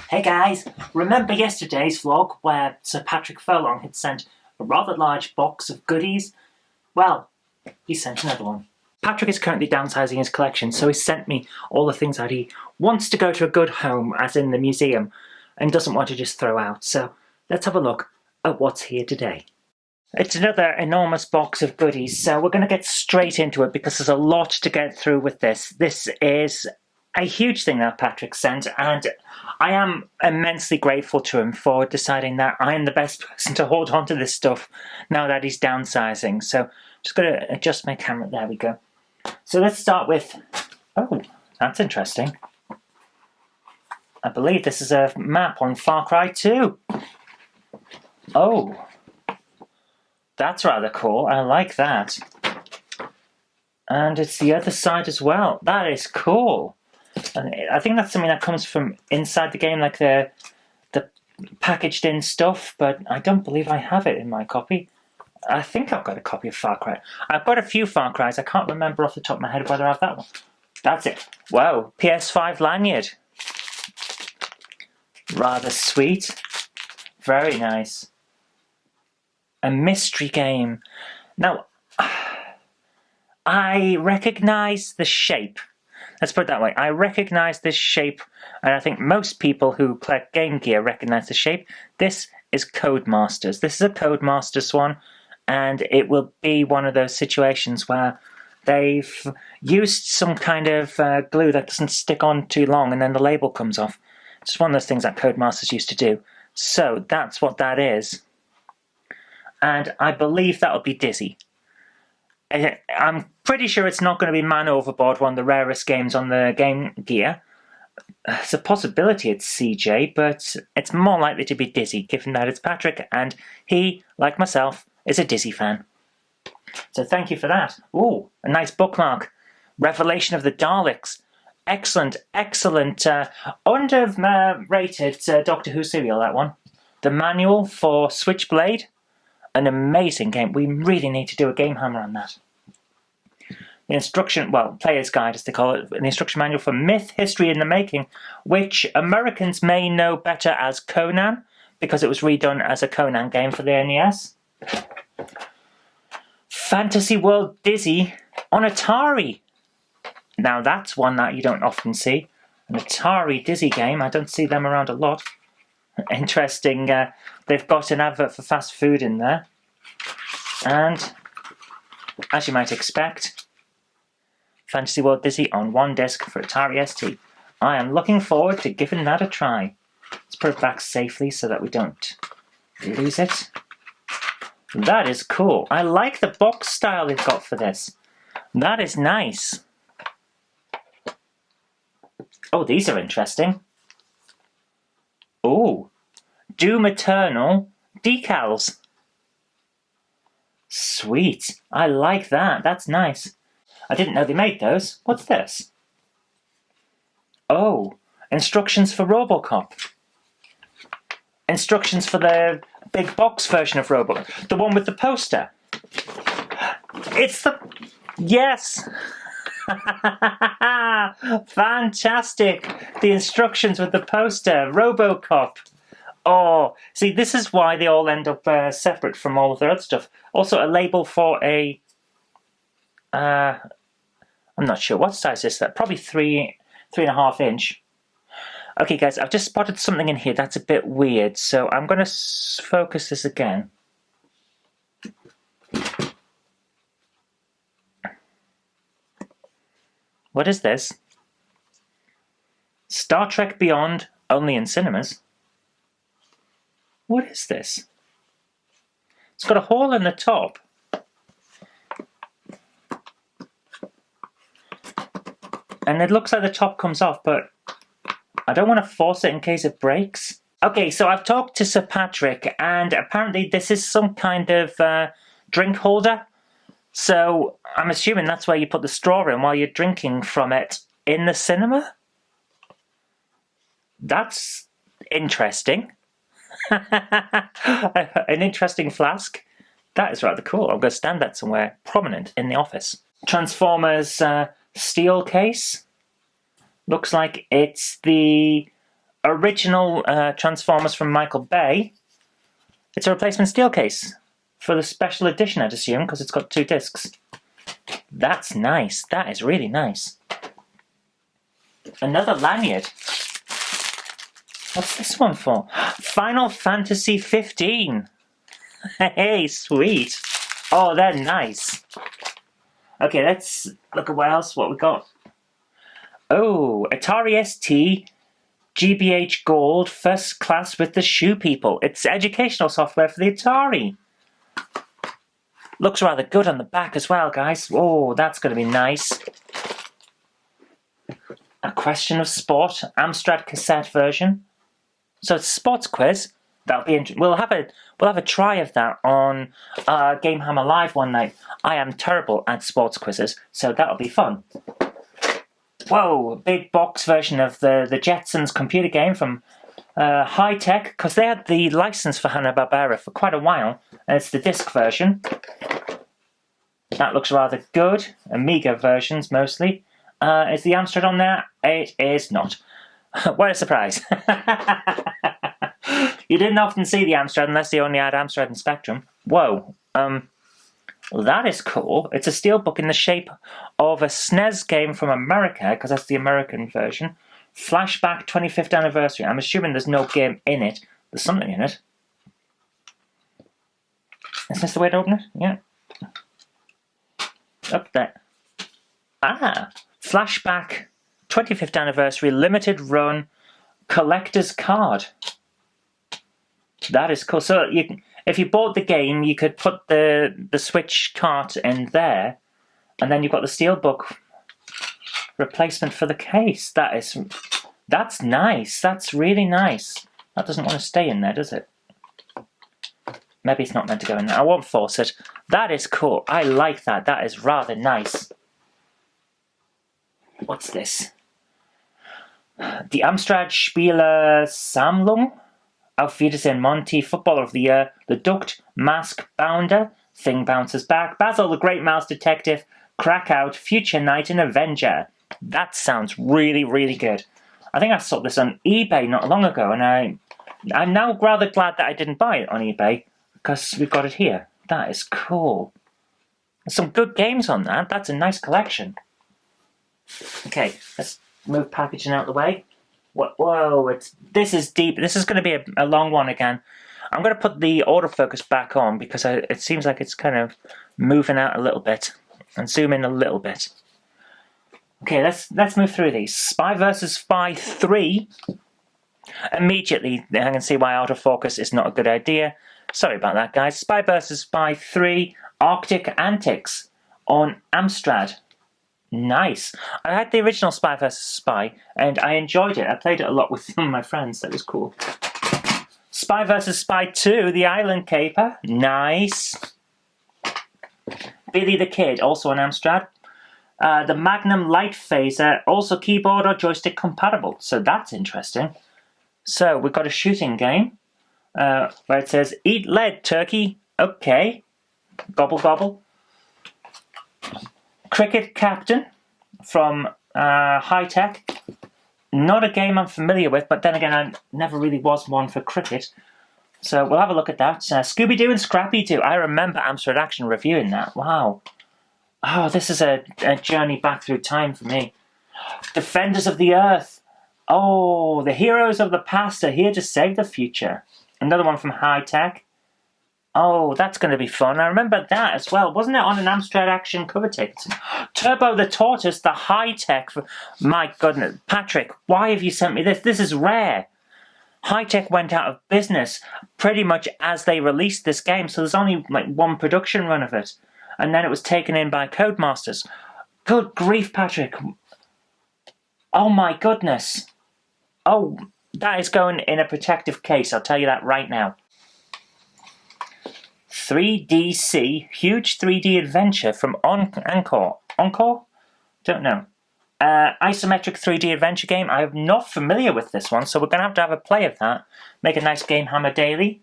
Hey guys, remember yesterday's vlog where Sir Patrick Furlong had sent a rather large box of goodies? Well, he sent another one. Patrick is currently downsizing his collection, so he sent me all the things that he wants to go to a good home, as in the museum, and doesn't want to just throw out. So let's have a look at what's here today. It's another enormous box of goodies, so we're going to get straight into it because there's a lot to get through with this. This is a huge thing that Patrick sent, and I am immensely grateful to him for deciding that I am the best person to hold on to this stuff now that he's downsizing. So just going to adjust my camera. There we go. So let's start with... Oh, that's interesting. I believe this is a map on Far Cry 2. Oh, that's rather cool. I like that. And it's the other side as well. That is cool. And I think that's something that comes from inside the game, like the packaged in stuff, but I don't believe I have it in my copy. I think I've got a copy of Far Cry. I've got a few Far Cries. I can't remember off the top of my head whether I have that one. That's it. Whoa, PS5 lanyard. Rather sweet. Very nice. A mystery game. Now, I recognise the shape. Let's put it that way. I recognise this shape, and I think most people who collect Game Gear recognise the shape. This is Codemasters. This is a Codemasters one, and it will be one of those situations where they've used some kind of glue that doesn't stick on too long, and then the label comes off. It's just one of those things that Codemasters used to do. So that's what that is. And I believe that'll be Dizzy. I'm pretty sure it's not going to be Man Overboard, one of the rarest games on the Game Gear. It's a possibility it's CJ, but it's more likely to be Dizzy, given that it's Patrick, and he, like myself, is a Dizzy fan. So thank you for that. Ooh, a nice bookmark. Revelation of the Daleks. Excellent, excellent. Underrated Doctor Who serial, that one. The manual for Switchblade. An amazing game. We really need to do a Game Hammer on that. The instruction, well, player's guide as they call it, an instruction manual for Myth, History in the Making, which Americans may know better as Conan, because it was redone as a Conan game for the NES. Fantasy World Dizzy on Atari. Now that's one that you don't often see. An Atari Dizzy game, I don't see them around a lot. Interesting, they've got an advert for fast food in there. And, as you might expect, Fantasy World Dizzy on one disc for Atari ST. I am looking forward to giving that a try. Let's put it back safely so that we don't lose it. That is cool. I like the box style they've got for this. That is nice. Oh, these are interesting. Oh, Doom Eternal decals. Sweet. I like that. That's nice. I didn't know they made those. What's this? Oh, instructions for RoboCop. Instructions for the big box version of RoboCop. The one with the poster. It's the... Yes! Fantastic! The instructions with the poster. RoboCop. Oh, see, this is why they all end up separate from all of their other stuff. Also, a label for a... I'm not sure. What size is that? Probably 3.5 inch. Okay, guys, I've just spotted something in here that's a bit weird, so I'm going to focus this again. What is this? Star Trek Beyond, only in cinemas. What is this? It's got a hole in the top. And it looks like the top comes off, but I don't want to force it in case it breaks. Okay, so I've talked to Sir Patrick, and apparently this is some kind of drink holder. So I'm assuming that's where you put the straw in while you're drinking from it in the cinema? That's interesting. An interesting flask. That is rather cool. I'm going to stand that somewhere prominent in the office. Transformers steel case. Looks like it's the original Transformers from Michael Bay. It's a replacement steel case for the special edition, I'd assume, because it's got 2 discs. That's nice. That is really nice. Another lanyard. What's this one for? Final Fantasy 15. Hey, sweet. Oh, they're nice. Okay, let's look at what we got. Oh, Atari St GBH Gold, first class with the shoe people. It's educational software for the Atari. Looks rather good on the back as well, guys. Oh, that's going to be nice. A Question of Sport, Amstrad cassette version. So it's a sports quiz. That'll be interesting. We'll have a try of that on Game Hammer Live one night. I am terrible at sports quizzes, so that'll be fun. Whoa, big box version of the Jetsons computer game from High Tech, because they had the license for Hanna-Barbera for quite a while, and it's the disc version. That looks rather good. Amiga versions mostly. Is the Amstrad on there? It is not. What a surprise. You didn't often see the Amstrad unless they only had Amstrad and Spectrum. Whoa. That is cool. It's a steelbook in the shape of a SNES game from America, because that's the American version. Flashback 25th anniversary. I'm assuming there's no game in it. There's something in it. Is this the way to open it? Yeah. Up there. Ah! Flashback 25th anniversary limited run collector's card. That is cool. So if you bought the game, you could put the Switch cart in there, and then you've got the steelbook replacement for the case. That's nice. That's really nice. That doesn't want to stay in there, does it? Maybe it's not meant to go in there. I won't force it. That is cool. I like that. That is rather nice. What's this? The Amstrad Spieler Sammlung. Auf Wiedersehen Monty, Footballer of the Year, The Duct, Mask, Bounder, Thing Bounces Back, Basil the Great Mouse Detective, Crackout, Future Knight, and Avenger. That sounds really, really good. I think I saw this on eBay not long ago, and I'm now rather glad that I didn't buy it on eBay, because we've got it here. That is cool. There's some good games on that. That's a nice collection. Okay, let's move packaging out of the way. Whoa, this is deep. This is going to be a long one again. I'm going to put the autofocus back on because it seems like it's kind of moving out a little bit. And zoom in a little bit. Okay, let's move through these. Spy vs. Spy 3. Immediately, I can see why autofocus is not a good idea. Sorry about that, guys. Spy vs. Spy 3 Arctic Antics on Amstrad. Nice. I had the original Spy vs. Spy, and I enjoyed it. I played it a lot with some of my friends. That was cool. Spy vs. Spy 2, The Island Caper. Nice. Billy the Kid, also on Amstrad. The Magnum Light Phaser, also keyboard or joystick compatible. So that's interesting. So we've got a shooting game where it says, "Eat lead, turkey." Okay. Gobble gobble. Cricket Captain from High Tech. Not a game I'm familiar with, but then again, I never really was one for cricket. So we'll have a look at that. Scooby-Doo and Scrappy-Doo. I remember Amstrad Action reviewing that. Wow. Oh, this is a journey back through time for me. Defenders of the Earth. Oh, the heroes of the past are here to save the future. Another one from High Tech. Oh, that's going to be fun. I remember that as well. Wasn't it on an Amstrad Action cover ticket? Turbo the Tortoise, the High Tech. My goodness. Patrick, why have you sent me this? This is rare. High Tech went out of business pretty much as they released this game, so there's only like one production run of it. And then it was taken in by Codemasters. Good grief, Patrick. Oh my goodness. Oh, that is going in a protective case, I'll tell you that right now. 3DC, huge 3D adventure from Encore. Encore? Don't know. Isometric 3D adventure game. I am not familiar with this one, so we're going to have a play of that. Make a nice Game Hammer daily.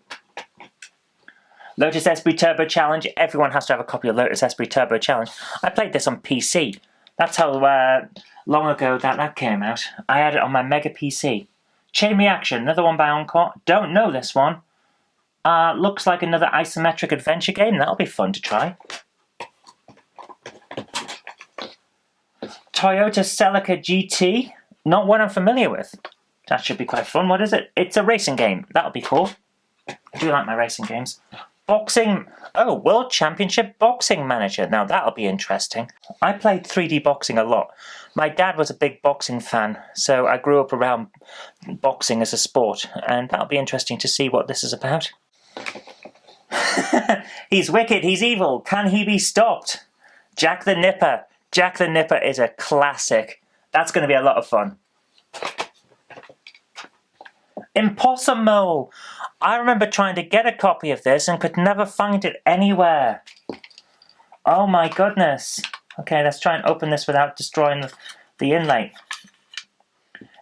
Lotus Esprit Turbo Challenge. Everyone has to have a copy of Lotus Esprit Turbo Challenge. I played this on PC. That's how long ago that came out. I had it on my Mega PC. Chain Reaction, another one by Encore. Don't know this one. Looks like another isometric adventure game. That'll be fun to try. Toyota Celica Gt. Not one I'm familiar with. That should be quite fun. What is it? It's a racing game. That'll be cool. I do like my racing games. Boxing. Oh, World Championship Boxing Manager. Now that'll be interesting. I played 3D boxing a lot. My dad was a big boxing fan, so I grew up around boxing as a sport, and that'll be interesting to see what this is about. He's wicked, he's evil. Can he be stopped? Jack the Nipper. Jack the Nipper is a classic. That's going to be a lot of fun. Impossible. I remember trying to get a copy of this and could never find it anywhere. Oh my goodness. Okay, let's try and open this without destroying the inlay.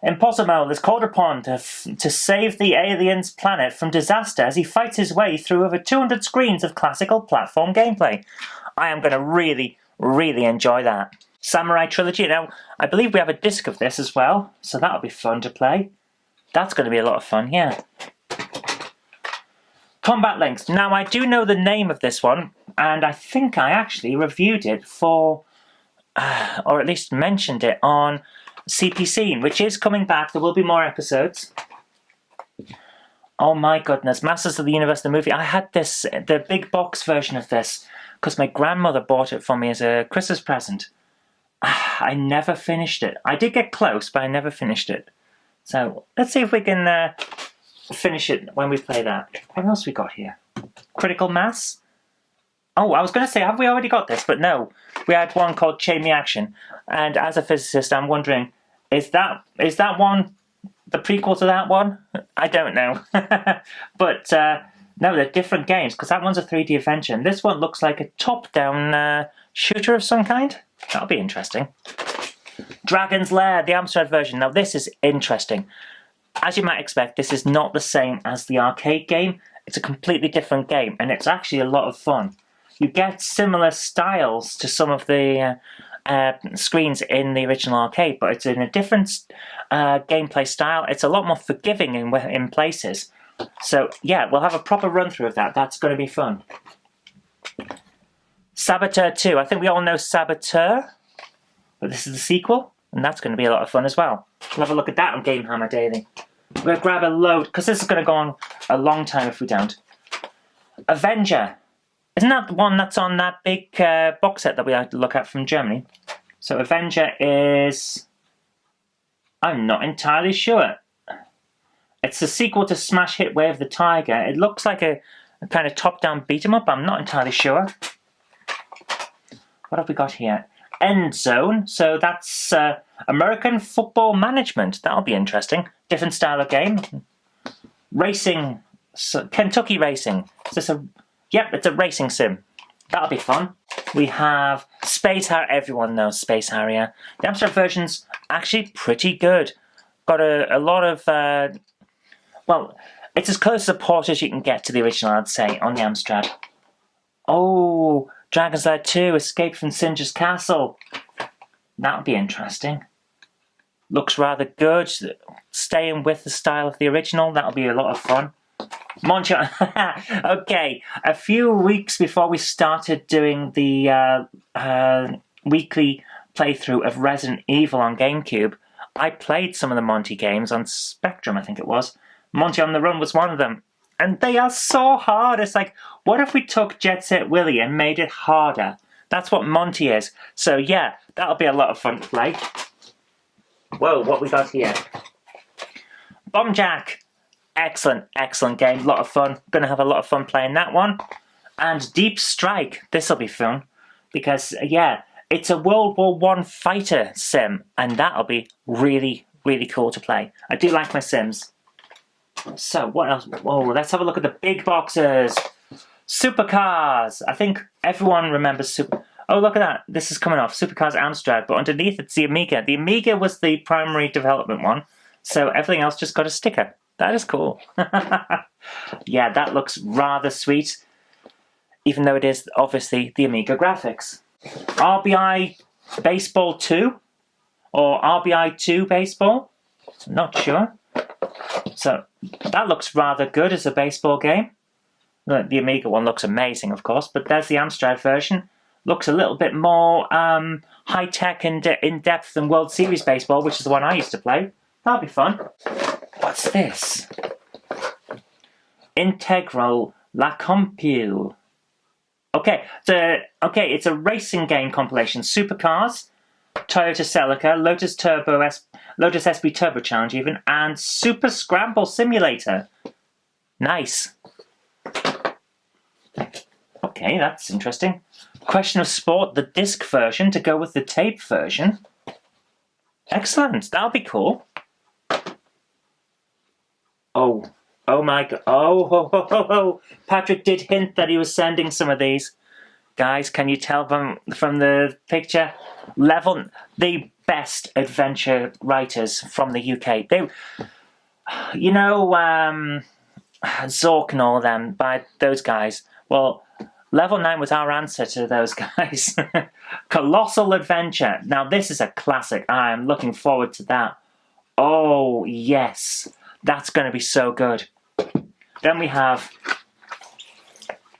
Impossible is called upon to save the alien's planet from disaster as he fights his way through over 200 screens of classical platform gameplay. I am going to really, really enjoy that. Samurai Trilogy. Now, I believe we have a disc of this as well, so that'll be fun to play. That's going to be a lot of fun, yeah. Combat Links. Now, I do know the name of this one, and I think I actually reviewed it for, or at least mentioned it on CPC, which is coming back. There will be more episodes. Oh my goodness, Masters of the Universe, the movie. I had this, the big box version of this, because my grandmother bought it for me as a Christmas present. I never finished it. I did get close, but I never finished it. So, let's see if we can finish it when we play that. What else we got here? Critical Mass? Oh, I was going to say, have we already got this? But no, we had one called Chain Reaction. And as a physicist, I'm wondering, is that one the prequel to that one? I don't know. But no, they're different games, because that one's a 3D adventure. And this one looks like a top-down shooter of some kind. That'll be interesting. Dragon's Lair, the Amstrad version. Now, this is interesting. As you might expect, this is not the same as the arcade game. It's a completely different game, and it's actually a lot of fun. You get similar styles to some of the screens in the original arcade, but it's in a different gameplay style. It's a lot more forgiving in places. So, yeah, we'll have a proper run-through of that. That's going to be fun. Saboteur 2. I think we all know Saboteur, but this is the sequel, and that's going to be a lot of fun as well. We'll have a look at that on Game Hammer Daily. We'll grab a load, because this is going to go on a long time if we don't. Avenger. Isn't that the one that's on that big box set that we had to look at from Germany? So Avenger is... I'm not entirely sure. It's the sequel to Smash Hit Way of the Tiger. It looks like a kind of top-down beat-em-up. I'm not entirely sure. What have we got here? End Zone. So that's American Football Management. That'll be interesting. Different style of game. Racing. So, Kentucky Racing. Is this a... Yep, it's a racing sim. That'll be fun. We have Space Harrier. Everyone knows Space Harrier. The Amstrad version's actually pretty good. Got a lot of... well, it's as close as a port as you can get to the original, I'd say, on the Amstrad. Oh, Dragon's Lair 2, Escape from Singer's Castle. That'll be interesting. Looks rather good. Staying with the style of the original, that'll be a lot of fun. Monty, okay, a few weeks before we started doing the weekly playthrough of Resident Evil on GameCube, I played some of the Monty games on Spectrum, I think it was. Monty on the Run was one of them. And they are so hard. It's like, what if we took Jet Set Willy and made it harder? That's what Monty is. So yeah, that'll be a lot of fun to play. Whoa, what we got here? Bomb Jack. Excellent, excellent game. A lot of fun. Going to have a lot of fun playing that one. And Deep Strike. This will be fun. Because, yeah, it's a World War I fighter sim. And that'll be really, really cool to play. I do like my sims. So, what else? Whoa, let's have a look at the big boxes. Supercars. I think everyone remembers Super... Oh, look at that. This is coming off. Supercars Amstrad. But underneath, it's the Amiga. The Amiga was the primary development one. So, everything else just got a sticker. That is cool. Yeah, that looks rather sweet. Even though it is, obviously, the Amiga graphics. RBI Baseball 2? Or RBI 2 Baseball? I'm not sure. So that looks rather good as a baseball game. The Amiga one looks amazing, of course, but there's the Amstrad version. Looks a little bit more high-tech and in-depth than World Series Baseball, which is the one I used to play. That'll be fun. What's this? Integral La Compile. Okay, it's a racing game compilation. Supercars, Toyota Celica, Lotus SP Turbo Challenge even, and Super Scramble Simulator. Nice. Okay, that's interesting. Question of Sport, the disc version to go with the tape version. Excellent, that'll be cool. Oh my god, oh. Patrick did hint that he was sending some of these. Guys, can you tell from the picture? The best adventure writers from the UK. They, you know, Zork and all them, by those guys. Well, Level 9 was our answer to those guys. Colossal Adventure. Now, this is a classic. I am looking forward to that. Oh, yes. That's going to be so good. Then we have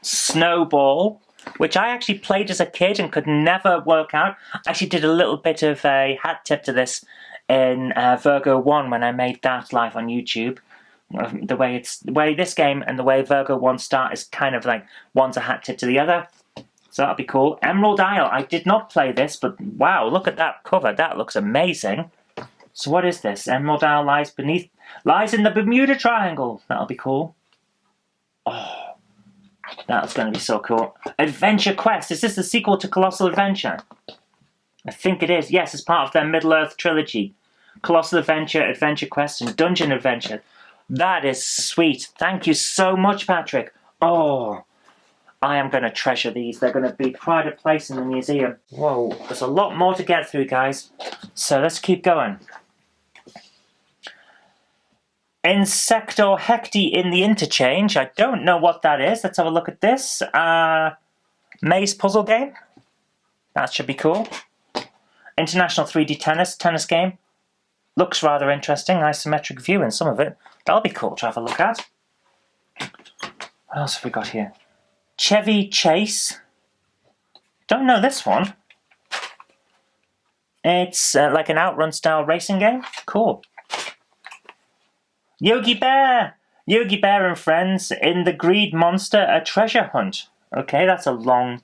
Snowball, which I actually played as a kid and could never work out. I actually did a little bit of a hat tip to this in Virgo 1 when I made that live on YouTube. The way this game and the way Virgo 1 start is kind of like one's a hat tip to the other. So that'll be cool. Emerald Isle. I did not play this, but wow, look at that cover. That looks amazing. So what is this? Emerald Isle lies in the Bermuda Triangle. That'll be cool. Oh, that's going to be so cool. Adventure Quest. Is this the sequel to Colossal Adventure? I think it is. Yes, it's part of their Middle-earth trilogy. Colossal Adventure, Adventure Quest, and Dungeon Adventure. That is sweet. Thank you so much, Patrick. Oh, I am going to treasure these. They're going to be pride of place in the museum. Whoa, there's a lot more to get through, guys. So let's keep going. Insector Hecti in the Interchange. I don't know what that is. Let's have a look at this. Maze puzzle game. That should be cool. International 3D tennis game. Looks rather interesting. Isometric view in some of it. That'll be cool to have a look at. What else have we got here? Chevy Chase. Don't know this one. It's like an outrun style racing game. Cool. Yogi Bear! Yogi Bear and Friends in the Greed Monster, a Treasure Hunt. Okay, that's a long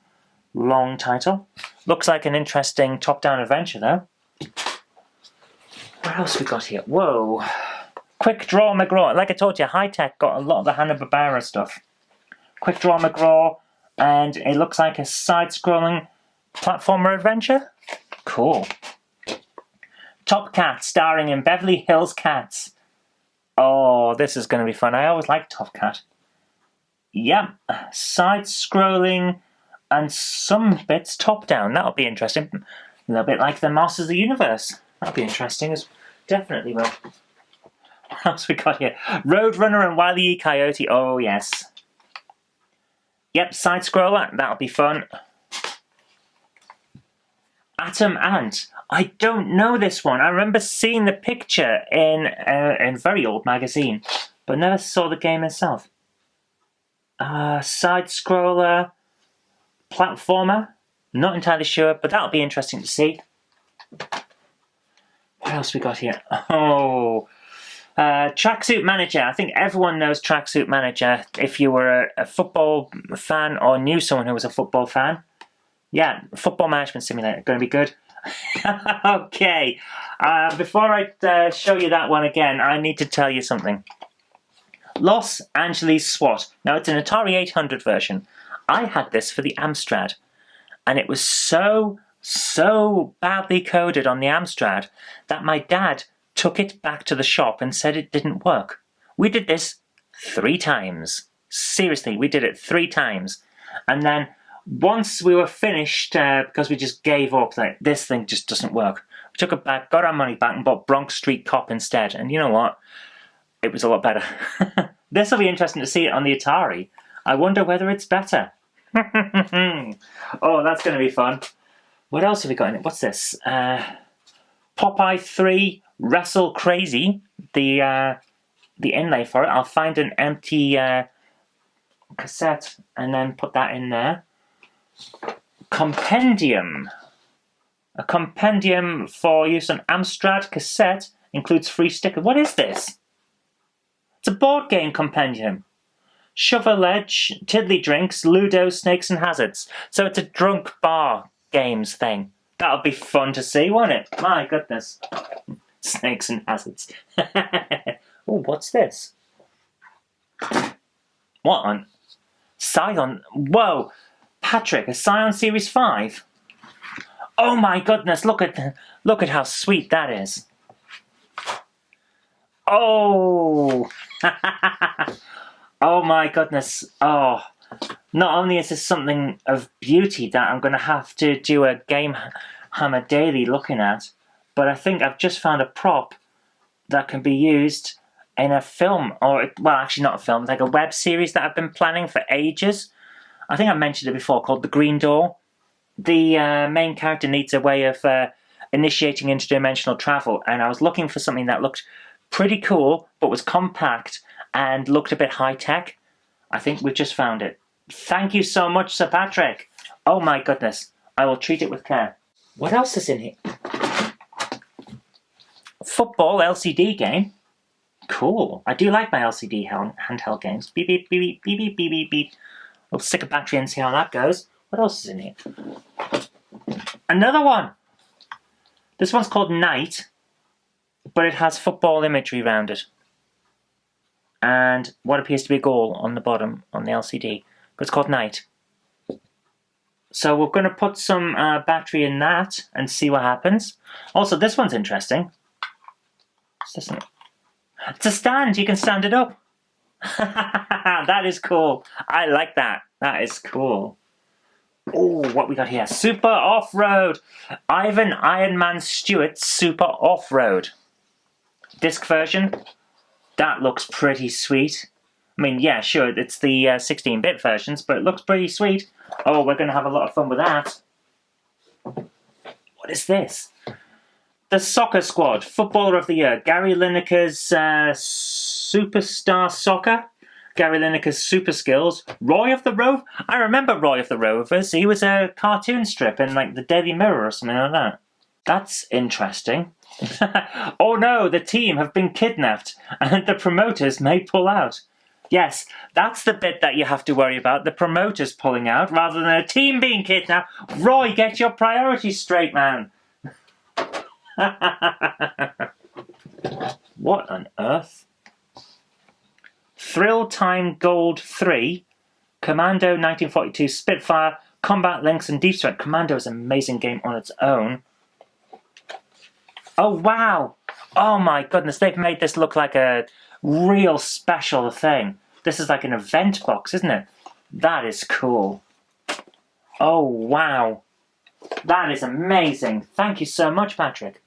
title. Looks like an interesting top-down adventure, though. What else we got here? Whoa. Quick Draw Mcgraw. Like I told you, High Tech got a lot of the Hanna-Barbera stuff. Quick Draw Mcgraw, and it looks like a side-scrolling platformer adventure. Cool. Top Cat, starring in Beverly Hills Cats. Oh, this is going to be fun. I always liked Top Cat. Yep, side-scrolling and some bits top-down. That'll be interesting. A little bit like the Masters of the Universe. That'll be interesting. Definitely will. What else we got here? Roadrunner and Wile E. Coyote. Oh, yes. Yep, side-scroller. That'll be fun. Atom Ant. I don't know this one. I remember seeing the picture in a very old magazine, but never saw the game itself. Side-scroller, platformer. Not entirely sure, but that'll be interesting to see. What else we got here? Oh, Tracksuit Manager. I think everyone knows Tracksuit Manager. If you were a football fan or knew someone who was a football fan. Yeah, Football Management Simulator. Going to be good. Okay. Before I show you that one again, I need to tell you something. Los Angeles SWAT. Now, it's an Atari 800 version. I had this for the Amstrad. And it was so badly coded on the Amstrad that my dad took it back to the shop and said it didn't work. We did this 3 times. Seriously, we did it 3 times. And then once we were finished, because we just gave up, like, this thing just doesn't work. We took it back, got our money back, and bought Bronx Street Cop instead. And you know what? It was a lot better. This will be interesting to see it on the Atari. I wonder whether it's better. Oh, that's going to be fun. What else have we got in it? What's this? Popeye 3 Wrestle Crazy. The the inlay for it. I'll find an empty cassette and then put that in there. Compendium. A compendium for use on Amstrad cassette includes free stickers. What is this? It's a board game compendium. Shovel-edge, tiddly drinks, Ludo, snakes and hazards. So it's a drunk bar games thing. That'll be fun to see, won't it? My goodness. Snakes and hazards. Oh, what's this? What on? Scion. Whoa! Patrick, a Scion Series 5? Oh my goodness, look at how sweet that is. Oh! Oh my goodness. Oh. Not only is this something of beauty that I'm going to have to do a Game Hammer Daily looking at, but I think I've just found a prop that can be used in a film, or, well, actually not a film, it's like a web series that I've been planning for ages. I think I mentioned it before, called The Green Door. The main character needs a way of initiating interdimensional travel, and I was looking for something that looked pretty cool, but was compact and looked a bit high-tech. I think we've just found it. Thank you so much, Sir Patrick. Oh my goodness. I will treat it with care. What else is in here? Football LCD game. Cool. I do like my LCD handheld games. Beep, beep, beep, beep, beep, beep, beep, beep. We'll stick a battery in and see how that goes. What else is in here? Another one! This one's called Night, but it has football imagery around it. And what appears to be a goal on the bottom on the LCD. It's called Night. So we're going to put some battery in that and see what happens. Also, this one's interesting. What's this one? It's a stand. You can stand it up. That is cool. I like that. That is cool. Oh, what we got here? Super Off-Road. Ivan Iron Man Stewart's Super Off-Road. Disc version. That looks pretty sweet. I mean, yeah, sure, it's the 16-bit versions, but it looks pretty sweet. Oh, we're going to have a lot of fun with that. What is this? The Soccer Squad, Footballer of the Year. Gary Lineker's Superstar Soccer. Gary Lineker's Super Skills. Roy of the Rovers. I remember Roy of the Rovers. He was a cartoon strip in like the Daily Mirror or something like that. That's interesting. Oh no, the team have been kidnapped and the promoters may pull out. Yes, that's the bit that you have to worry about, the promoters pulling out rather than a team being kidnapped. Roy, get your priorities straight, man. What on earth? Thrill Time Gold 3, Commando 1942, Spitfire, Combat Links and Deep Strike. Commando is an amazing game on its own. Oh wow! Oh my goodness, they've made this look like a real special thing. This is like an event box, isn't it? That is cool. Oh wow. That is amazing. Thank you so much, Patrick.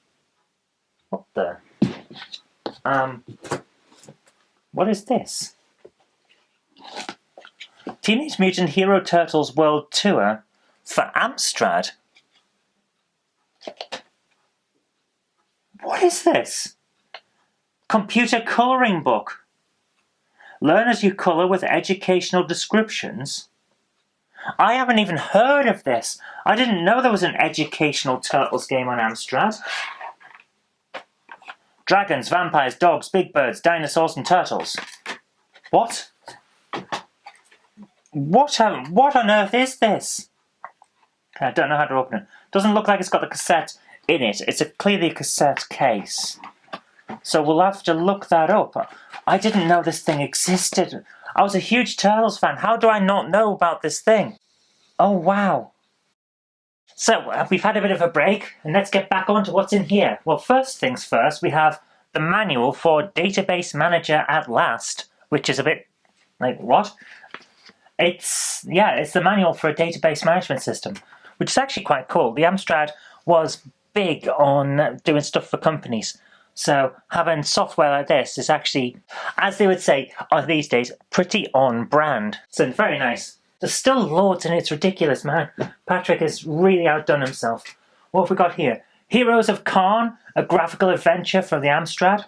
What the? What is this? Teenage Mutant Hero Turtles World Tour for Amstrad. What is this? Computer colouring book. Learn as you colour with educational descriptions. I haven't even heard of this. I didn't know there was an educational Turtles game on Amstrad. Dragons, vampires, dogs, big birds, dinosaurs and turtles. What? What on earth is this? I don't know how to open it. Doesn't look like it's got the cassette in it. It's clearly a cassette case. So we'll have to look that up. I didn't know this thing existed. I was a huge Turtles fan. How do I not know about this thing? Oh, wow. So, we've had a bit of a break, and let's get back on to what's in here. Well, first things first, we have the manual for Database Manager at Last, which is a bit like, what? It's the manual for a database management system, which is actually quite cool. The Amstrad was big on doing stuff for companies. So having software like this is actually, as they would say these days, pretty on brand. So very nice. There's still loads and it's ridiculous, man. Patrick has really outdone himself. What have we got here? Heroes of Karn, a graphical adventure for the Amstrad.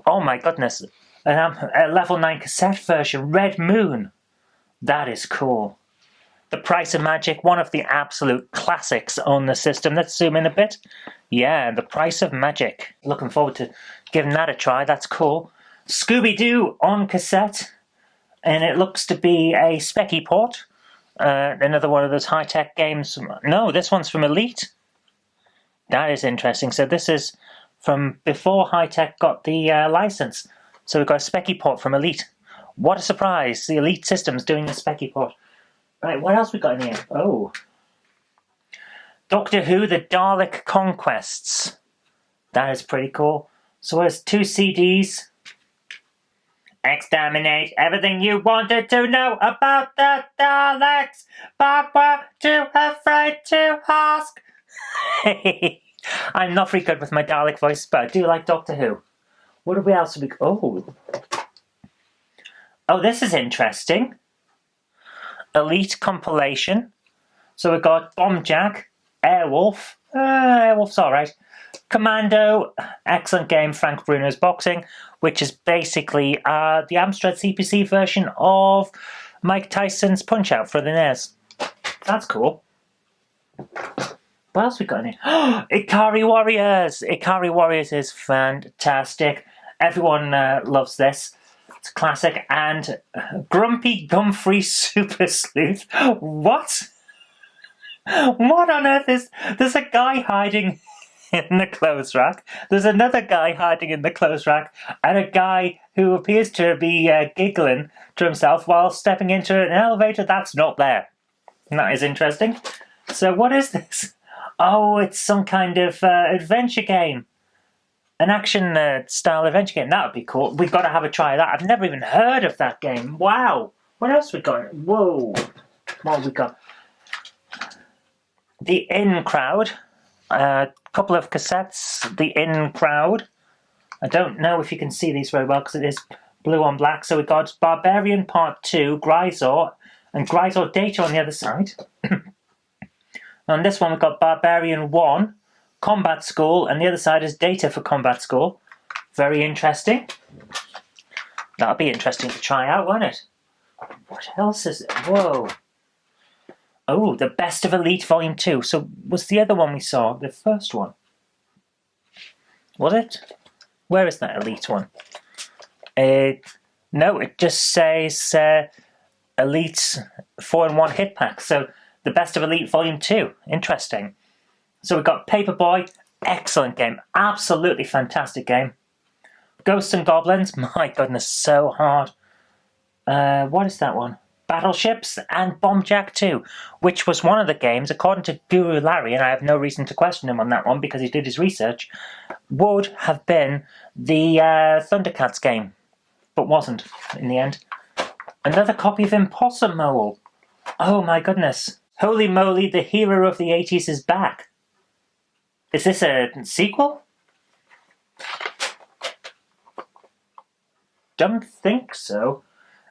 Oh my goodness. A level 9 cassette version, Red Moon. That is cool. The Price of Magic, one of the absolute classics on the system. Let's zoom in a bit. Yeah, The Price of Magic. Looking forward to giving that a try. That's cool. Scooby-Doo on cassette. And it looks to be a Specky port. Another one of those high-tech games. No, this one's from Elite. That is interesting. So this is from before high-tech got the license. So we've got a Specky port from Elite. What a surprise. The Elite system's doing a Specky port. Right, what else we got in here? Oh. Doctor Who, The Dalek Conquests. That is pretty cool. So there's 2 CDs. Exterminate everything you wanted to know about the Daleks, but were too afraid to ask. I'm not very good with my Dalek voice, but I do like Doctor Who. What else have we... Oh, this is interesting. Elite compilation. So we've got Bombjack, Airwolf. Airwolf's alright. Commando, excellent game, Frank Bruno's Boxing, which is basically the Amstrad CPC version of Mike Tyson's Punch-Out for the NES. That's cool. What else we got in here? Ikari Warriors! Ikari Warriors is fantastic. Everyone loves this. It's a classic. And Grumpy Gumfrey Super Sleuth. What? What on earth is... There's a guy hiding in the clothes rack. There's another guy hiding in the clothes rack. And a guy who appears to be giggling to himself while stepping into an elevator that's not there. That is interesting. So what is this? Oh, it's some kind of adventure game. An action-style adventure game. That would be cool. We've got to have a try of that. I've never even heard of that game. Wow. What else we got? Whoa. What have we got? The In Crowd. A couple of cassettes. The In Crowd. I don't know if you can see these very well because it is blue on black. So we've got Barbarian Part 2, Grisor, and Grisor Data on the other side. On this one we've got Barbarian 1, Combat School, and the other side is Data for Combat School. Very interesting. That'll be interesting to try out, won't it? What else is it? Whoa. Oh, the Best of Elite Volume 2. So was the other one we saw the first one? Was it? Where is that Elite one? No, it just says Elite 4-in-1 hit pack. So the Best of Elite Volume 2. Interesting. So we've got Paperboy. Excellent game. Absolutely fantastic game. Ghosts and Goblins. My goodness, so hard. What is that one? Battleships and Bombjack 2, which was one of the games, according to Guru Larry, and I have no reason to question him on that one because he did his research, would have been the Thundercats game, but wasn't in the end. Another copy of Impossible. Oh my goodness. Holy moly, the hero of the 80s is back. Is this a sequel? Don't think so.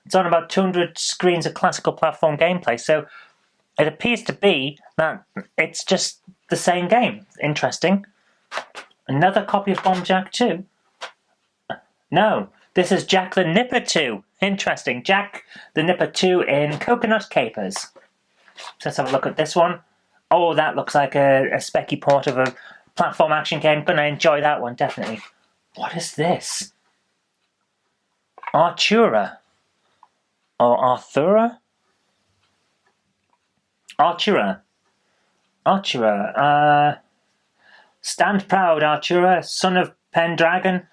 It's on about 200 screens of classical platform gameplay, so it appears to be that it's just the same game. Interesting. Another copy of Bombjack 2? No, this is Jack the Nipper 2. Interesting. Jack the Nipper 2 in Coconut Capers. So let's have a look at this one. Oh, that looks like a specky port of a platform action game. Gonna enjoy that one, definitely. What is this? Artura. Or Artura? Artura. Artura. Stand proud, Artura, Son of Pendragon.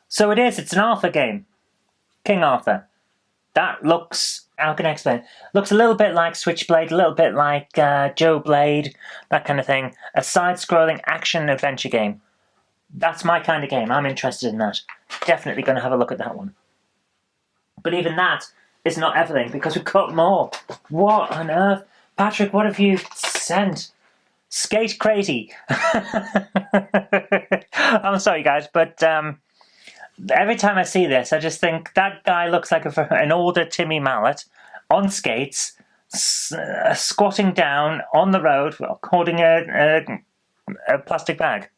So it is, it's an Arthur game. King Arthur. That looks, how can I explain? Looks a little bit like Switchblade, a little bit like Joe Blade, that kind of thing. A side-scrolling action-adventure game. That's my kind of game. I'm interested in that. Definitely going to have a look at that one. But even that is not everything, because we've got more. What on earth? Patrick, what have you sent? Skate Crazy. I'm sorry, guys, but every time I see this, I just think that guy looks like an older Timmy Mallet on skates, squatting down on the road, holding a plastic bag.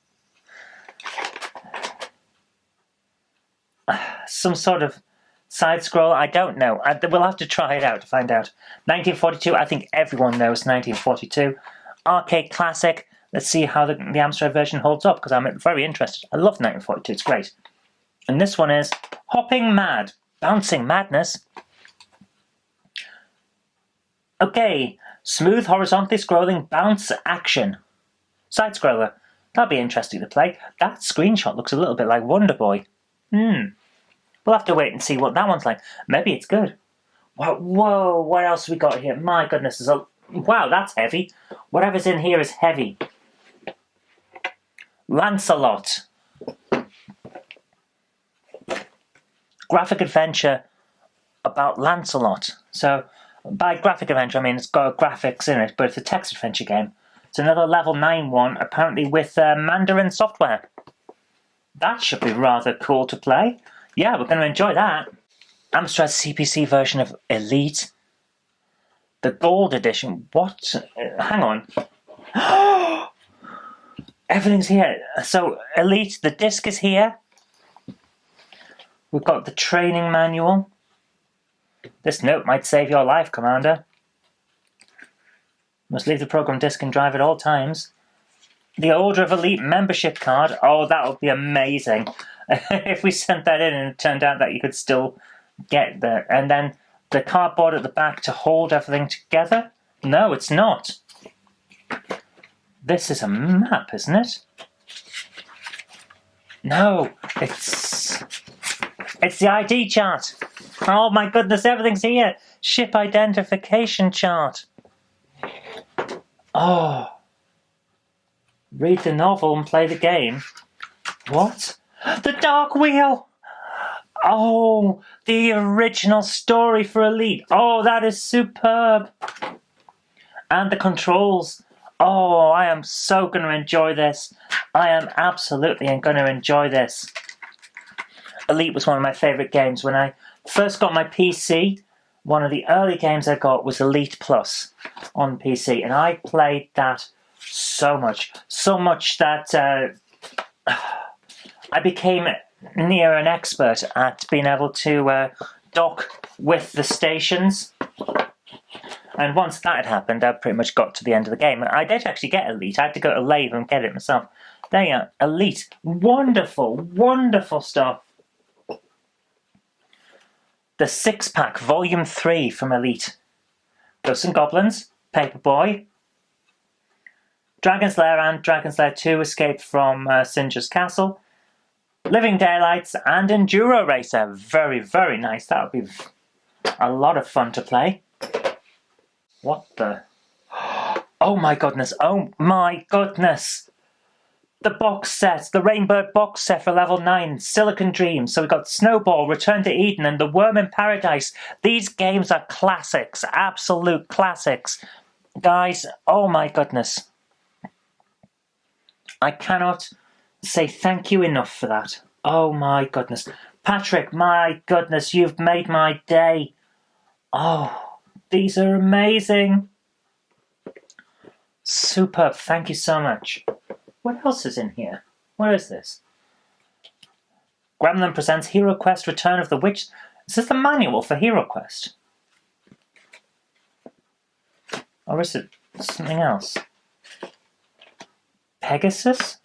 Some sort of Side scroll, I don't know. We'll have to try it out to find out. 1942, I think everyone knows 1942. Arcade classic. Let's see how the Amstrad version holds up, because I'm very interested. I love 1942, it's great. And this one is Hopping Mad. Bouncing Madness. Okay, smooth horizontally scrolling bounce action. Side scroller. That'll be interesting to play. That screenshot looks a little bit like Wonder Boy. We'll have to wait and see what that one's like. Maybe it's good. Whoa, what else have we got here? My goodness, wow, that's heavy. Whatever's in here is heavy. Lancelot. Graphic adventure about Lancelot. So, by graphic adventure, I mean it's got graphics in it, but it's a text adventure game. It's another level 9 one, apparently with Mandarin software. That should be rather cool to play. Yeah, we're going to enjoy that. Amstrad's CPC version of Elite. The Gold Edition. What? Hang on. Everything's here. So, Elite, the disc is here. We've got the training manual. This note might save your life, Commander. Must leave the program disk and drive at all times. The Order of Elite membership card. Oh, that would be amazing. If we sent that in and it turned out that you could still get there. And then the cardboard at the back to hold everything together. No, it's not. This is a map, isn't it? No, it's the ID chart. Oh my goodness, everything's here. Ship identification chart. Oh. Read the novel and play the game. What? The Dark Wheel! Oh, the original story for Elite. Oh, that is superb. And the controls. Oh, I am so going to enjoy this. I am absolutely going to enjoy this. Elite was one of my favourite games. When I first got my PC, one of the early games I got was Elite Plus on PC. And I played that so much. So much that I became near an expert at being able to dock with the stations. And once that had happened, I pretty much got to the end of the game. I did actually get Elite. I had to go to Lair and get it myself. There you are, Elite. Wonderful, wonderful stuff. The 6-pack, Volume 3 from Elite. Ghosts and Goblins, Paperboy, Dragon's Lair and Dragon's Lair 2 Escape from Singer's Castle, Living Daylights, and Enduro Racer. Very, very nice. That would be a lot of fun to play. What the? Oh my goodness, oh my goodness. The box set, the Rainbow box set for level 9, Silicon Dreams. So we've got Snowball, Return to Eden, and The Worm in Paradise. These games are classics, absolute classics. Guys, oh my goodness. I cannot say thank you enough for that. Oh my goodness. Patrick, my goodness, you've made my day. Oh, these are amazing. Superb, thank you so much. What else is in here? What is this? Gremlin presents Hero Quest Return of the Witch. Is this the manual for Hero Quest? Or is it something else? Pegasus?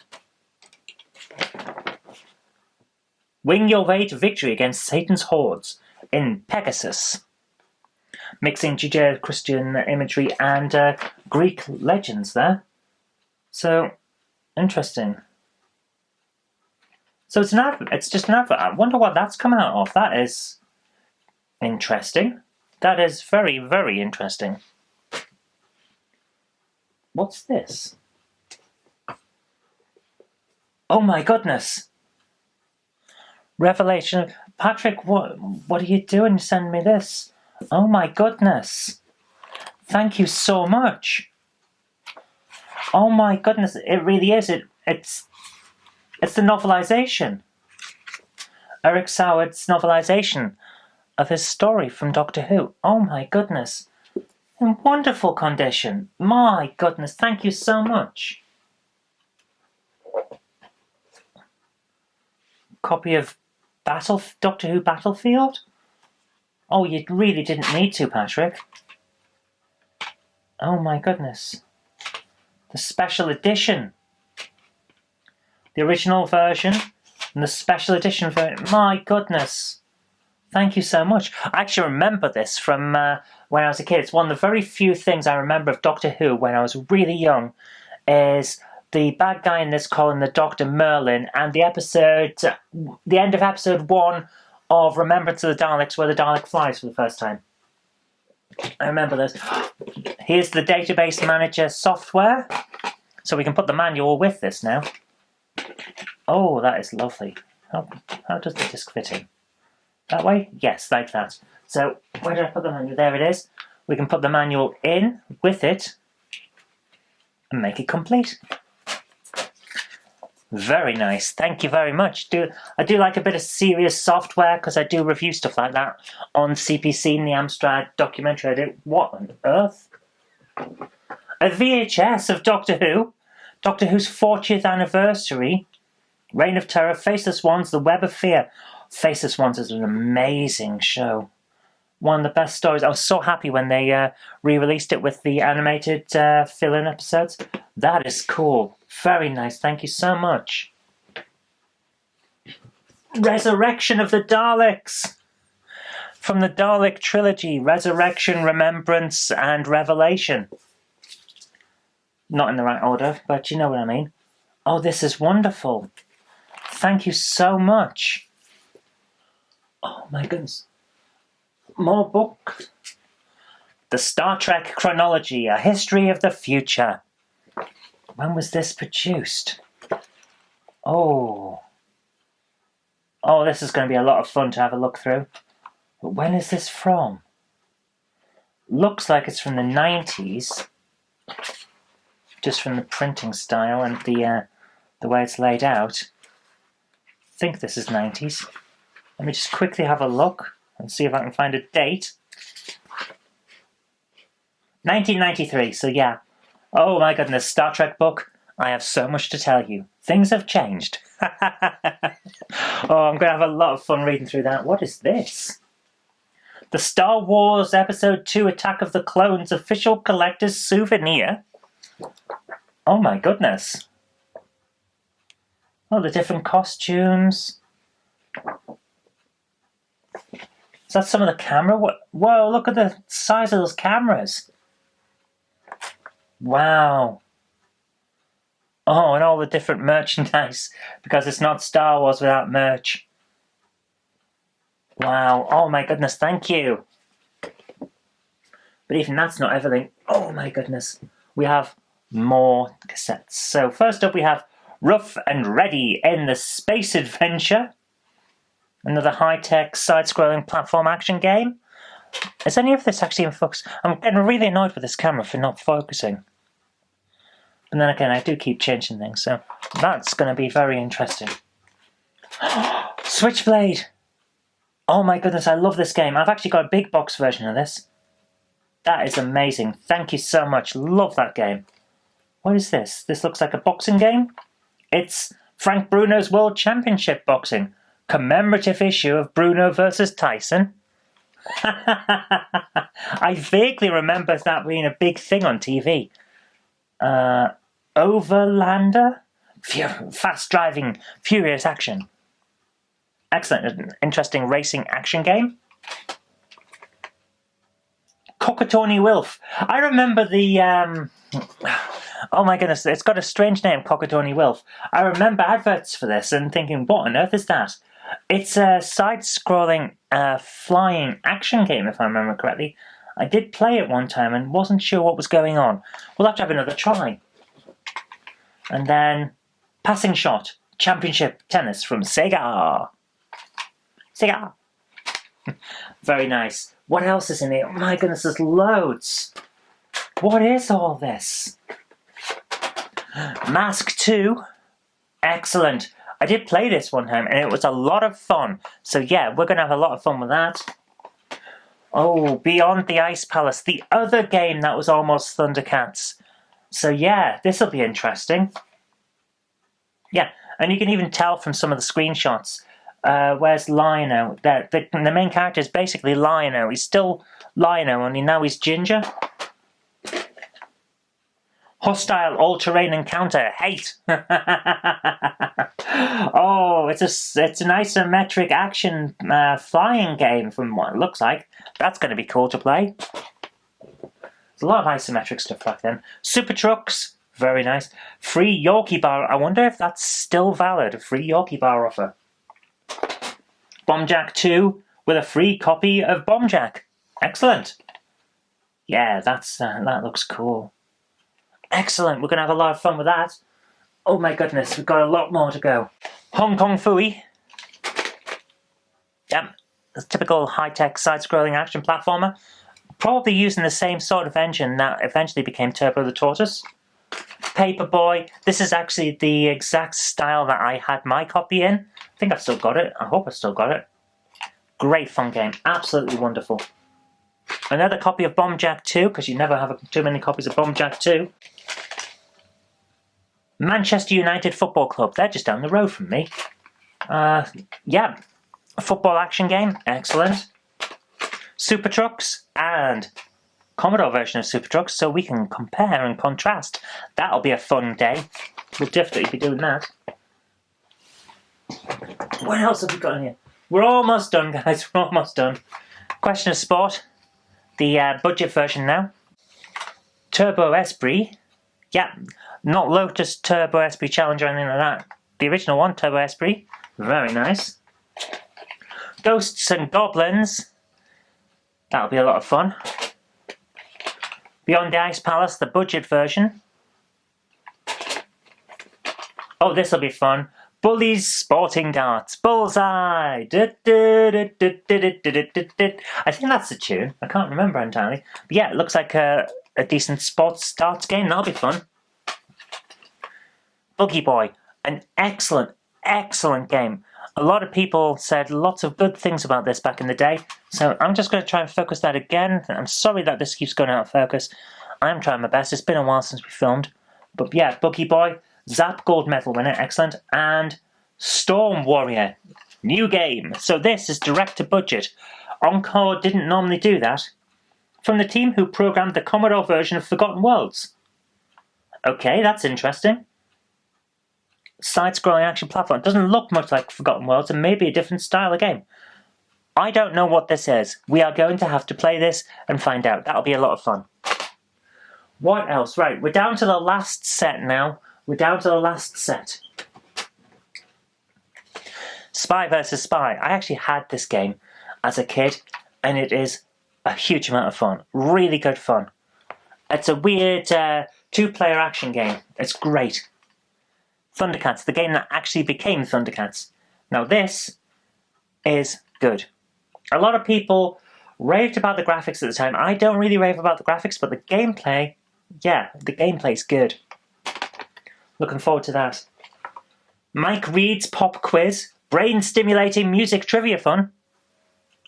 Wing your way to victory against Satan's hordes in Pegasus. Mixing Judeo-Christian imagery and Greek legends there. So, interesting. So it's an advert. It's just an advert. I wonder what that's come out of. That is interesting. That is very, very interesting. What's this? Oh my goodness. Revelation. Patrick, what are you doing? You send me this. Oh my goodness. Thank you so much. Oh my goodness, it really is. It's the novelization. Eric Soward's novelization of his story from Doctor Who. Oh my goodness. In wonderful condition. My goodness, thank you so much. Copy of Doctor Who Battlefield? Oh, you really didn't need to, Patrick. Oh my goodness. The special edition. The original version and the special edition version. My goodness. Thank you so much. I actually remember this from when I was a kid. It's one of the very few things I remember of Doctor Who when I was really young, is the bad guy in this calling the Dr. Merlin, and the end of episode 1 of Remembrance of the Daleks, where the Dalek flies for the first time. I remember this. Here's the database manager software, so we can put the manual with this now. Oh, that is lovely. How does the disc fit in? That way? Yes, like that. So, where did I put the manual? There it is. We can put the manual in with it and make it complete. Very nice. Thank you very much. I do like a bit of serious software, because I do review stuff like that on CPC in the Amstrad documentary I did. What on earth? A VHS of Doctor Who. Doctor Who's 40th anniversary. Reign of Terror, Faceless Ones, The Web of Fear. Faceless Ones is an amazing show. One of the best stories. I was so happy when they re-released it with the animated fill-in episodes. That is cool. Very nice. Thank you so much. Resurrection of the Daleks. From the Dalek Trilogy. Resurrection, Remembrance, and Revelation. Not in the right order, but you know what I mean. Oh, this is wonderful. Thank you so much. Oh my goodness. More books. The Star Trek Chronology, A History of the Future. When was this produced? Oh. Oh, this is going to be a lot of fun to have a look through. But when is this from? Looks like it's from the 90s. Just from the printing style and the way it's laid out. I think this is 90s. Let me just quickly have a look and see if I can find a date. 1993, so yeah. Oh my goodness, Star Trek book. I have so much to tell you. Things have changed. Oh, I'm going to have a lot of fun reading through that. What is this? The Star Wars Episode 2 Attack of the Clones Official Collector's Souvenir. Oh my goodness. Oh, the different costumes. Is that some of the camera? Whoa, look at the size of those cameras. Wow. Oh, and all the different merchandise, because it's not Star Wars without merch. Wow. Oh my goodness, thank you. But even that's not everything. Oh my goodness. We have more cassettes. So first up we have Rough and Ready in the Space Adventure. Another high-tech, side-scrolling platform action game. Is any of this actually in focus? I'm getting really annoyed with this camera for not focusing. And then again, I do keep changing things, so that's going to be very interesting. Switchblade! Oh my goodness, I love this game. I've actually got a big box version of this. That is amazing. Thank you so much. Love that game. What is this? This looks like a boxing game. It's Frank Bruno's World Championship Boxing. Commemorative issue of Bruno versus Tyson. I vaguely remember that being a big thing on TV. Overlander? Fast driving, furious action. Excellent, interesting racing action game. Cockatawny Wilf. I remember the, oh my goodness, it's got a strange name, Cockatawny Wilf. I remember adverts for this and thinking, what on earth is that? It's a side-scrolling flying action game, if I remember correctly. I did play it one time and wasn't sure what was going on. We'll have to have another try. And then Passing Shot, Championship Tennis from Sega. Sega. Very nice. What else is in here? Oh my goodness, there's loads. What is all this? Mask 2. Excellent. I did play this one time and it was a lot of fun. So yeah, we're going to have a lot of fun with that. Oh, Beyond the Ice Palace, the other game that was almost Thundercats. So yeah, this will be interesting. Yeah, and you can even tell from some of the screenshots Where's Lionel? The main character is basically Lionel. He's still Lionel, only now he's Ginger. Hostile all-terrain encounter. Hate. Oh, it's an isometric action flying game from what it looks like. That's going to be cool to play. There's a lot of isometric stuff back then. Super Trucks. Very nice. Free Yorkie bar. I wonder if that's still valid. A free Yorkie bar offer. Bombjack 2 with a free copy of Bombjack. Excellent. Yeah, that looks cool. Excellent. We're going to have a lot of fun with that. Oh my goodness, we've got a lot more to go. Hong Kong Phooey. Yep, a typical high-tech side-scrolling action platformer. Probably using the same sort of engine that eventually became Turbo the Tortoise. Paperboy. This is actually the exact style that I had my copy in. I think I've still got it. I hope I've still got it. Great fun game. Absolutely wonderful. Another copy of Bombjack 2, because you never have too many copies of Bombjack 2. Manchester United Football Club. They're just down the road from me. Yeah. A football action game. Excellent. Super Trucks and Commodore version of Super Trucks, so we can compare and contrast. That'll be a fun day. We'll definitely be doing that. What else have we got in here? We're almost done, guys. We're almost done. Question of Sport. The budget version now. Turbo Esprit. Yeah, not Lotus Turbo Esprit Challenge or anything like that. The original one, Turbo Esprit. Very nice. Ghosts and Goblins. That'll be a lot of fun. Beyond the Ice Palace, the budget version. Oh, this'll be fun. Bullies Sporting Darts. Bullseye! I think that's the tune. I can't remember entirely. But yeah, it looks like a decent sports darts game. That'll be fun. Boogie Boy. An excellent, excellent game. A lot of people said lots of good things about this back in the day. So I'm just going to try and focus that again. I'm sorry that this keeps going out of focus. I'm trying my best. It's been a while since we filmed. But yeah, Boogie Boy. Zap Gold Medal winner, excellent, and Storm Warrior, new game. So this is direct to budget. Encore didn't normally do that. From the team who programmed the Commodore version of Forgotten Worlds. Okay, that's interesting. Side-scrolling action platform. It doesn't look much like Forgotten Worlds and maybe a different style of game. I don't know what this is. We are going to have to play this and find out. That'll be a lot of fun. What else? Right, we're down to the last set now. We're down to the last set. Spy vs. Spy. I actually had this game as a kid, and it is a huge amount of fun. Really good fun. It's a weird two-player action game. It's great. Thundercats, the game that actually became Thundercats. Now this is good. A lot of people raved about the graphics at the time. I don't really rave about the graphics, but the gameplay, yeah, the gameplay's good. Looking forward to that. Mike Reed's Pop Quiz. Brain-stimulating music trivia fun.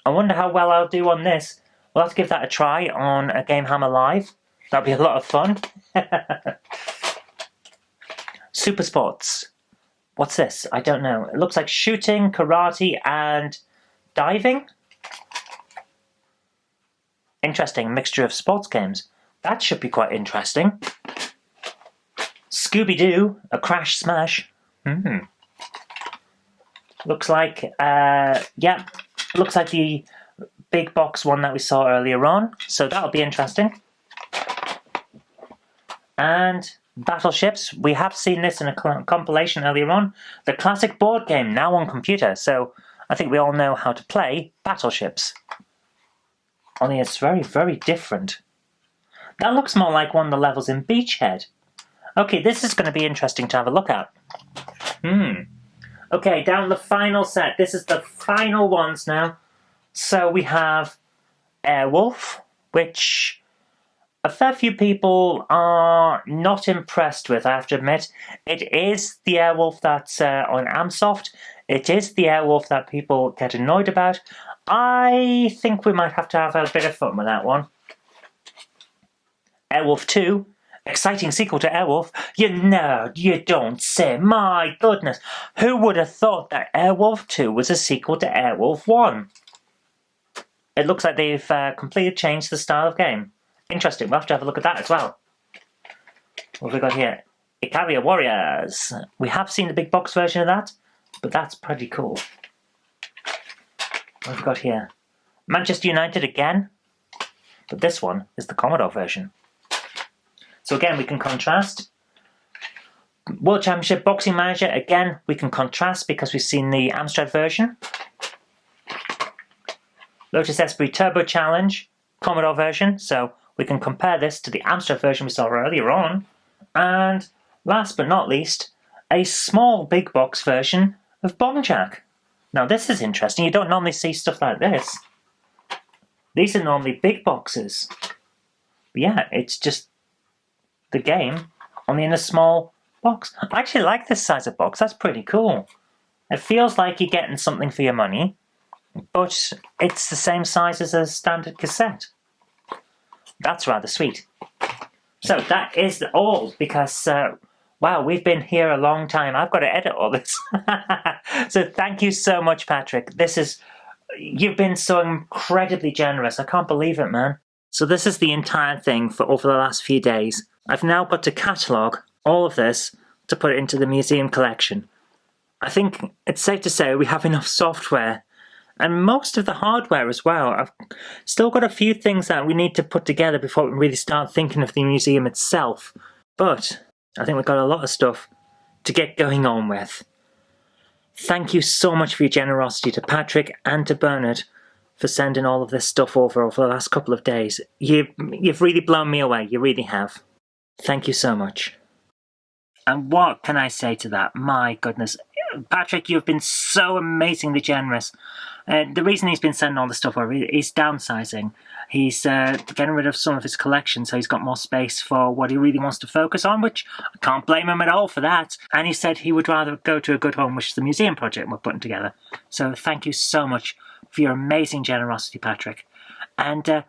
I wonder how well I'll do on this. We'll have to give that a try on a Game Hammer Live. That'll be a lot of fun. Super Sports. What's this? I don't know. It looks like shooting, karate, and diving. Interesting mixture of sports games. That should be quite interesting. Scooby-Doo, a Crash Smash. Looks like, yeah, looks like the big box one that we saw earlier on. So that'll be interesting. And Battleships, we have seen this in a compilation earlier on. The classic board game, now on computer. So I think we all know how to play Battleships. Only it's very, very different. That looks more like one of the levels in Beachhead. Okay, this is going to be interesting to have a look at. Okay, down the final set. This is the final ones now. So we have Airwolf, which a fair few people are not impressed with, I have to admit. It is the Airwolf that's on Amsoft. It is the Airwolf that people get annoyed about. I think we might have to have a bit of fun with that one. Airwolf 2, Exciting sequel to Airwolf? You don't say. My goodness. Who would have thought that Airwolf 2 was a sequel to Airwolf 1? It looks like they've completely changed the style of game. Interesting. We'll have to have a look at that as well. What have we got here? Icaria Warriors. We have seen the big box version of that, but that's pretty cool. What have we got here? Manchester United again, but this one is the Commodore version. So again, we can contrast. World Championship Boxing Manager, again, we can contrast because we've seen the Amstrad version. Lotus Esprit Turbo Challenge, Commodore version, so we can compare this to the Amstrad version we saw earlier on. And last but not least, a small big box version of Bomb Jack. Now this is interesting, you don't normally see stuff like this. These are normally big boxes. But yeah, it's just the game, only in a small box. I actually like this size of box, that's pretty cool. It feels like you're getting something for your money, but it's the same size as a standard cassette. That's rather sweet. So that is all, because wow, we've been here a long time. I've got to edit all this. So thank you so much, Patrick. You've been so incredibly generous. I can't believe it, man. So this is the entire thing for over the last few days. I've now got to catalogue all of this to put it into the museum collection. I think it's safe to say we have enough software and most of the hardware as well. I've still got a few things that we need to put together before we really start thinking of the museum itself. But I think we've got a lot of stuff to get going on with. Thank you so much for your generosity to Patrick and to Bernard for sending all of this stuff over the last couple of days. You've really blown me away, you really have. Thank you so much. And what can I say to that? My goodness. Patrick, you've been so amazingly generous. The reason he's been sending all the stuff over is downsizing. He's getting rid of some of his collection, so he's got more space for what he really wants to focus on, which I can't blame him at all for that. And he said he would rather go to a good home, which is the museum project we're putting together. So thank you so much for your amazing generosity, Patrick. And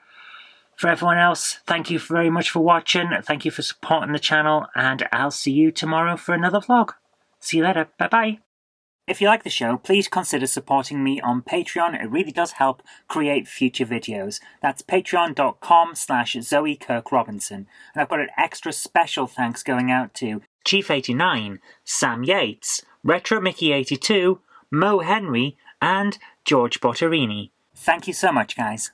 for everyone else, thank you very much for watching. Thank you for supporting the channel, and I'll see you tomorrow for another vlog. See you later. Bye-bye. If you like the show, please consider supporting me on Patreon. It really does help create future videos. That's patreon.com/Zoe Kirk-Robinson. And I've got an extra special thanks going out to Chief89, Sam Yates, Retro Mickey 82, Mo Henry, and George Botterini. Thank you so much, guys.